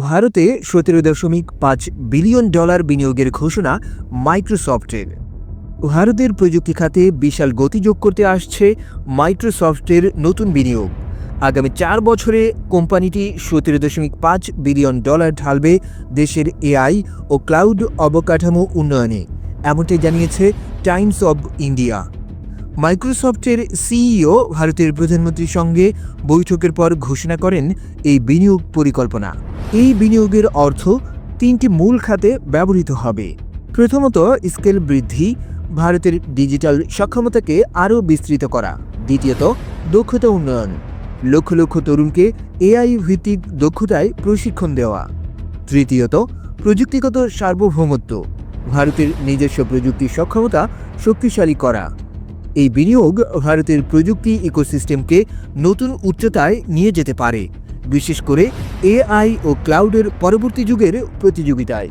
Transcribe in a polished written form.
ভারতে ১৭.৫ billion dollar বিনিয়োগের ঘোষণা মাইক্রোসফটের। ভারতের প্রযুক্তি খাতে বিশাল গতি যোগ করতে আসছে মাইক্রোসফটের নতুন বিনিয়োগ। আগামী ৪ বছরে কোম্পানিটি ১৭.৫ বিলিয়ন ডলার ঢালবে দেশের এআই ও ক্লাউড অবকাঠামো উন্নয়নে, এমনটাই জানিয়েছে টাইমস অব ইন্ডিয়া। মাইক্রোসফটের সিইও ভারতের প্রধানমন্ত্রীর সঙ্গে বৈঠকের পর ঘোষণা করেন এই বিনিয়োগ পরিকল্পনা। এই বিনিয়োগের অর্থ ৩টি মূল খাতে ব্যবহৃত হবে। প্রথমত, স্কেল বৃদ্ধি, ভারতের ডিজিটাল সক্ষমতাকে আরও বিস্তৃত করা। দ্বিতীয়ত, দক্ষতা উন্নয়ন, লক্ষ লক্ষ তরুণকে এআই ভিত্তিক দক্ষতায় প্রশিক্ষণ দেওয়া। তৃতীয়ত, প্রযুক্তিগত সার্বভৌমত্ব, ভারতের নিজস্ব প্রযুক্তি সক্ষমতা শক্তিশালী করা। এই বিনিয়োগ ভারতের প্রযুক্তি ইকোসিস্টেমকে নতুন উচ্চতায় নিয়ে যেতে পারে, বিশেষ করে এআই ও ক্লাউডের পরবর্তী যুগের প্রতিযোগিতায়।